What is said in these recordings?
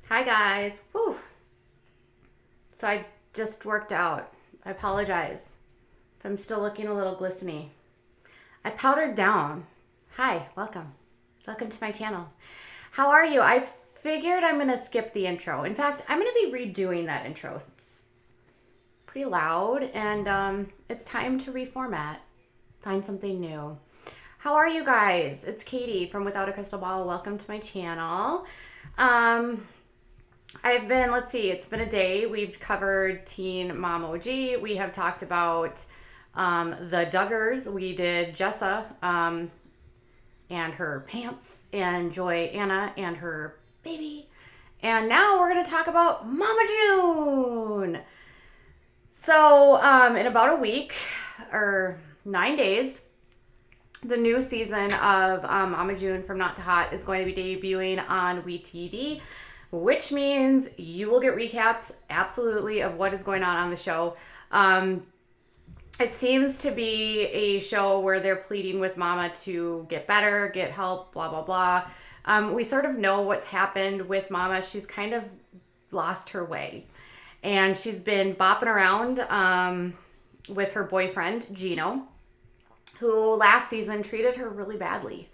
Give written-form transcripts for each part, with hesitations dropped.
Hi guys. Whew. So I just worked out. I apologize if I'm still looking a little glistening. I powdered down. Hi, welcome. Welcome to my channel. How are you? I figured I'm going to skip the intro. In fact, I'm going to be redoing that intro. It's pretty loud and it's time to reformat. Find something new. How are you guys? It's Katie from Without a Crystal Ball. Welcome to my channel. Let's see, it's been a day. We've covered Teen Mom OG. We have talked about the Duggars. We did Jessa and her pants, and Joy Anna and her baby. And now we're going to talk about Mama June. So in about a week or 9 days, the new season of Mama June from Not to Hot is going to be debuting on WeTV, which means you will get recaps absolutely of what is going on the show. It seems to be a show where they're pleading with Mama to get better, get help, blah, blah, blah. We sort of know what's happened with Mama. She's kind of lost her way. And she's been bopping around with her boyfriend, Gino, who last season treated her really badly.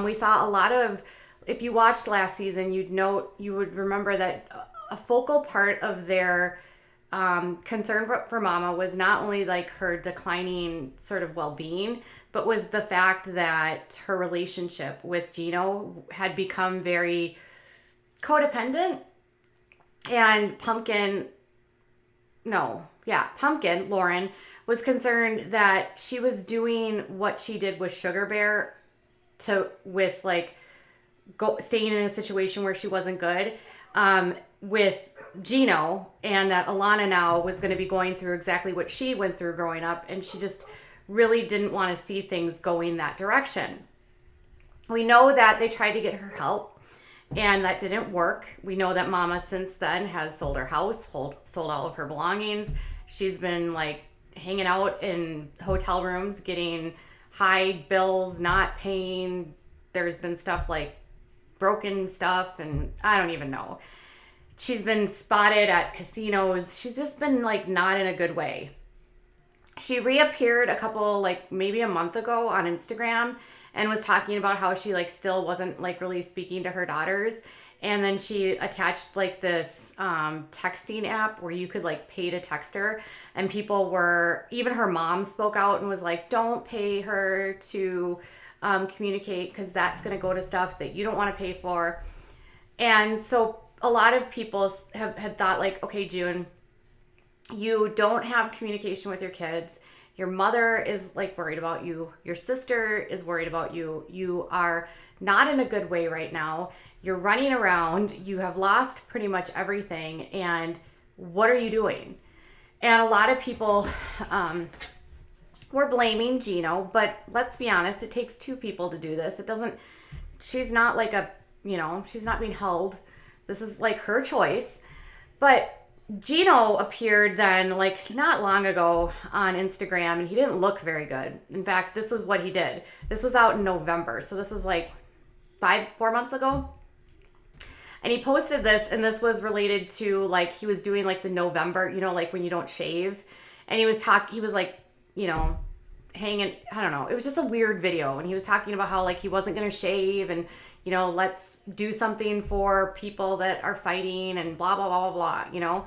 We saw a lot of, if you watched last season, you would remember that a focal part of their concern for Mama was not only like her declining sort of well-being, but was the fact that her relationship with Gino had become very codependent. And Pumpkin, Lauren, was concerned that she was doing what she did with Sugar Bear staying in a situation where she wasn't good with Gino, and that Alana now was going to be going through exactly what she went through growing up, and she just really didn't want to see things going that direction. We know that they tried to get her help, and that didn't work. We know that Mama since then has sold her house, sold all of her belongings. She's been like hanging out in hotel rooms, getting high bills, not paying. There's been stuff like broken stuff, and I don't even know. She's been spotted at casinos. She's just been like not in a good way. She reappeared maybe a month ago on Instagram and was talking about how she still wasn't really speaking to her daughters. And then she attached this texting app where you could pay to text her, and even her mom spoke out and was like, don't pay her to communicate, because that's going to go to stuff that you don't want to pay for. And so a lot of people had thought okay, June, you don't have communication with your kids. Your mother is worried about you. Your sister is worried about you. You are not in a good way right now. You're running around. You have lost pretty much everything. And what are you doing? And a lot of people were blaming Gino, but let's be honest, it takes two people to do this. She's not she's not being held. This is her choice. But Gino appeared then not long ago on Instagram, and he didn't look very good. In fact, this is what he did. This was out in November. So this is 4 months ago. And he posted this, and this was related to he was doing the November, when you don't shave. And he was hanging, I don't know. It was just a weird video. And he was talking about how he wasn't going to shave, and let's do something for people that are fighting, and blah, blah, blah, blah, blah,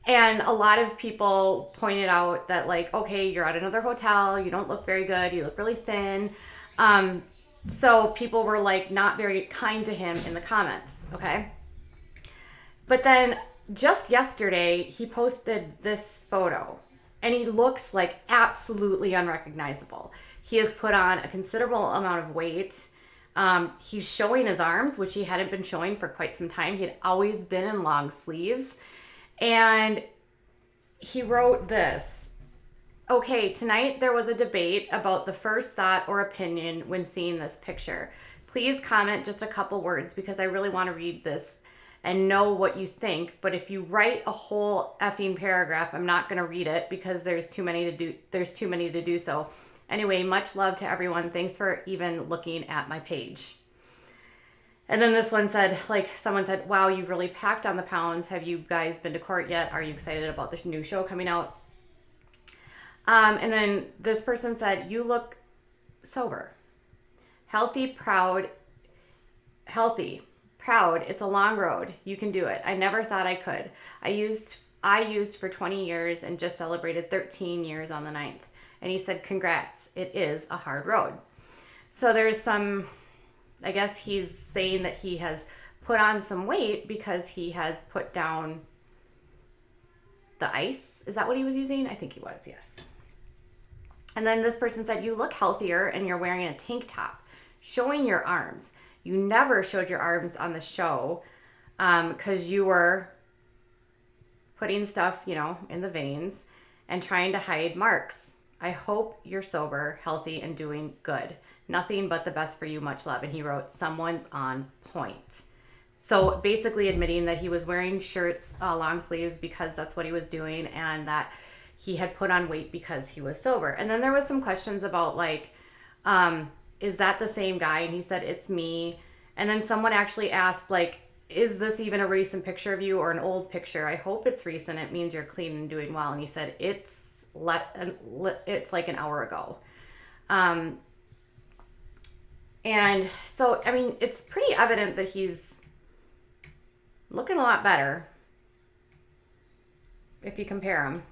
And a lot of people pointed out that okay, you're at another hotel. You don't look very good. You look really thin. So people were not very kind to him in the comments. Okay. But then just yesterday, he posted this photo, and he looks absolutely unrecognizable. He has put on a considerable amount of weight. He's showing his arms, which he hadn't been showing for quite some time. He had always been in long sleeves. And he wrote this. Okay, tonight there was a debate about the first thought or opinion when seeing this picture. Please comment just a couple words, because I really want to read this and know what you think. But if you write a whole effing paragraph, I'm not going to read it, because there's too many to do so. Anyway, much love to everyone. Thanks for even looking at my page. And then this one said, like, someone said, wow, you've really packed on the pounds. Have you guys been to court yet? Are you excited about this new show coming out? And then this person said, you look sober, healthy, proud, It's a long road. You can do it. I never thought I could. I used for 20 years and just celebrated 13 years on the 9th. And he said, congrats. It is a hard road. So there's some, I guess he's saying that he has put on some weight because he has put down the ice. Is that what he was using? I think he was, yes. And then this person said, you look healthier and you're wearing a tank top, showing your arms. You never showed your arms on the show because you were putting stuff, in the veins and trying to hide marks. I hope you're sober, healthy, and doing good. Nothing but the best for you. Much love. And he wrote, someone's on point. So basically admitting that he was wearing shirts, long sleeves, because that's what he was doing, and that he had put on weight because he was sober. And then there was some questions about like, is that the same guy? And he said, it's me. And then someone actually asked, like, is this even a recent picture of you or an old picture? I hope it's recent. It means you're clean and doing well. And he said, it's like an hour ago. And so, I mean, it's pretty evident that he's looking a lot better if you compare him.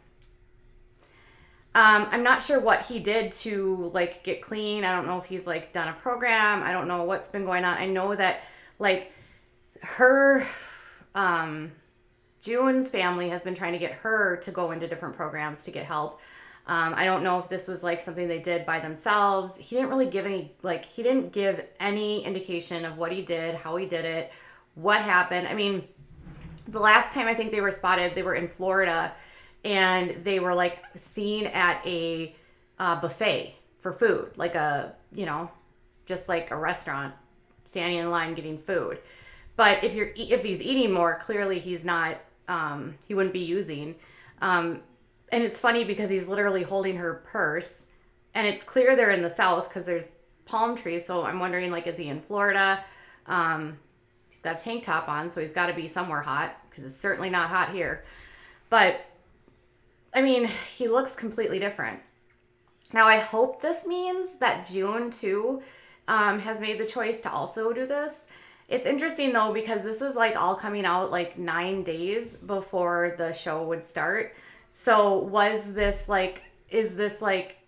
I'm not sure what he did to like get clean. I don't know if he's like done a program. I don't know what's been going on. I know that like her, June's family has been trying to get her to go into different programs to get help. I don't know if this was like something they did by themselves. He didn't really give any indication of what he did, how he did it, what happened. I mean, the last time I think they were spotted, they were in Florida, and they were like seen at a buffet for food, like just like a restaurant, standing in line getting food. But if he's eating more, clearly he's not. He wouldn't be using. And it's funny because he's literally holding her purse, and it's clear they're in the South because there's palm trees. So I'm wondering, like, is he in Florida? He's got a tank top on, so he's got to be somewhere hot because it's certainly not hot here. But I mean, he looks completely different. Now, I hope this means that June, too, has made the choice to also do this. It's interesting, though, because this is, like, all coming out, like, 9 days before the show would start. So is this, like,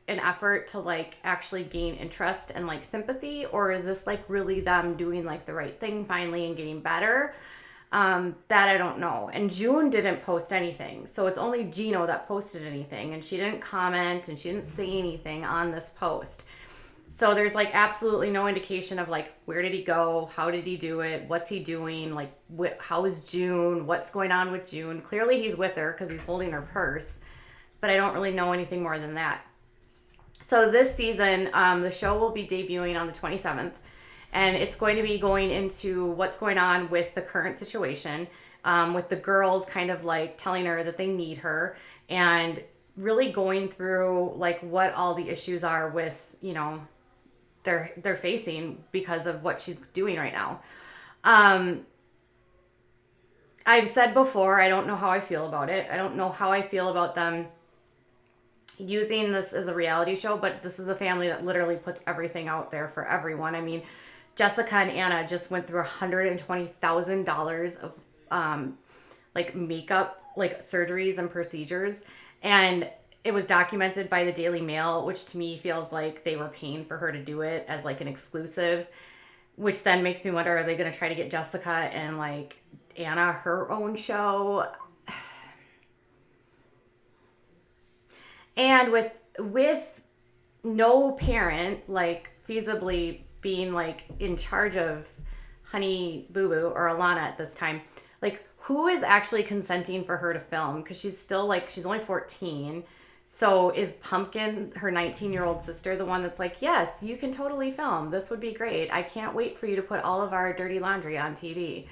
an effort to, like, actually gain interest and, like, sympathy? Or is this, like, really them doing, like, the right thing finally and getting better? That I don't know. And June didn't post anything. So it's only Gino that posted anything. And she didn't comment and she didn't say anything on this post. So there's like absolutely no indication of like, where did he go? How did he do it? What's he doing? Like, how is June? What's going on with June? Clearly he's with her because he's holding her purse. But I don't really know anything more than that. So this season, the show will be debuting on the 27th. And it's going to be going into what's going on with the current situation, with the girls kind of like telling her that they need her, and really going through like what all the issues are with, they're facing because of what she's doing right now. I've said before, I don't know how I feel about it. I don't know how I feel about them using this as a reality show, but this is a family that literally puts everything out there for everyone. I mean, Jessica and Anna just went through $120,000 of like makeup, like surgeries and procedures. And it was documented by the Daily Mail, which to me feels like they were paying for her to do it as like an exclusive, which then makes me wonder, are they going to try to get Jessica and like Anna her own show? And with no parent like feasibly being like in charge of Honey Boo Boo or Alana at this time, like who is actually consenting for her to film? Because she's still like, she's only 14. So is Pumpkin, her 19-year-old sister, the one that's like, yes, you can totally film. This would be great. I can't wait for you to put all of our dirty laundry on TV.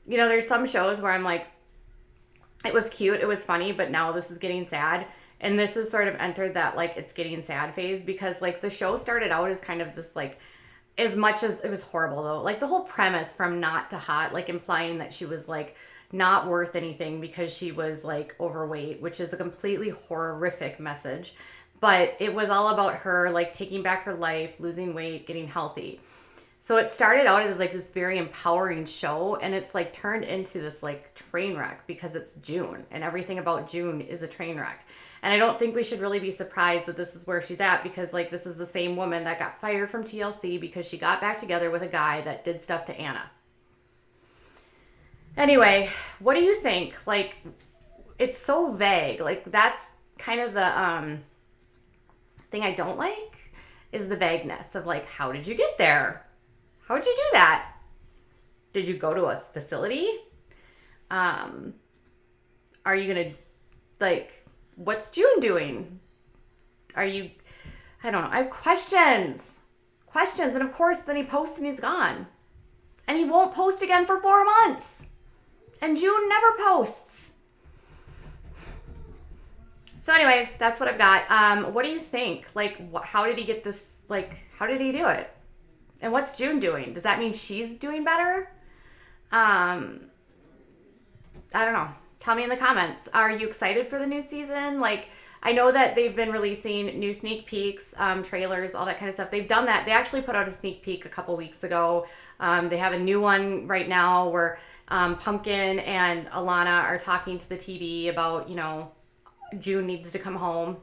There's some shows where I'm like, it was cute, it was funny, but now this is getting sad. And this has sort of entered that like it's getting sad phase, because like the show started out as kind of this like as much as it was horrible though, like the whole premise from Not to Hot, like implying that she was like not worth anything because she was like overweight, which is a completely horrific message. But it was all about her like taking back her life, losing weight, getting healthy. So it started out as like this very empowering show, and it's like turned into this like train wreck because it's June and everything about June is a train wreck. And I don't think we should really be surprised that this is where she's at, because like this is the same woman that got fired from TLC because she got back together with a guy that did stuff to Anna. Anyway, what do you think? Like, it's so vague. Like that's kind of the thing I don't like, is the vagueness of like, how did you get there? How would you do that? Did you go to a facility? Are you gonna, like, what's June doing? Are you, I don't know. I have questions. Questions. And of course, then he posts and he's gone. And he won't post again for 4 months. And June never posts. So anyways, that's what I've got. What do you think? Like, how did he get this, like, how did he do it? And what's June doing? Does that mean she's doing better? I don't know. Tell me in the comments. Are you excited for the new season? Like, I know that they've been releasing new sneak peeks, trailers, all that kind of stuff. They've done that. They actually put out a sneak peek a couple weeks ago. They have a new one right now where Pumpkin and Alana are talking to the TV about, you know, June needs to come home.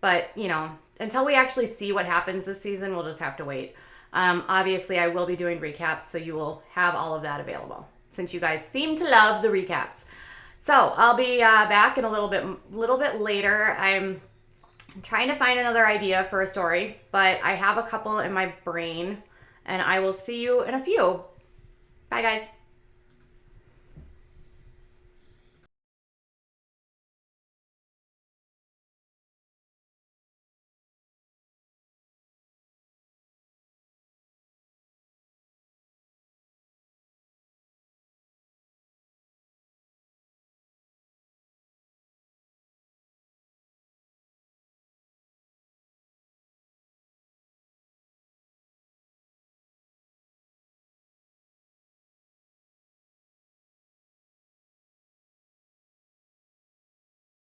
But, you know, until we actually see what happens this season, we'll just have to wait. Obviously, I will be doing recaps, so you will have all of that available, since you guys seem to love the recaps. So I'll be back in a little bit later. I'm trying to find another idea for a story, but I have a couple in my brain, and I will see you in a few. Bye, guys.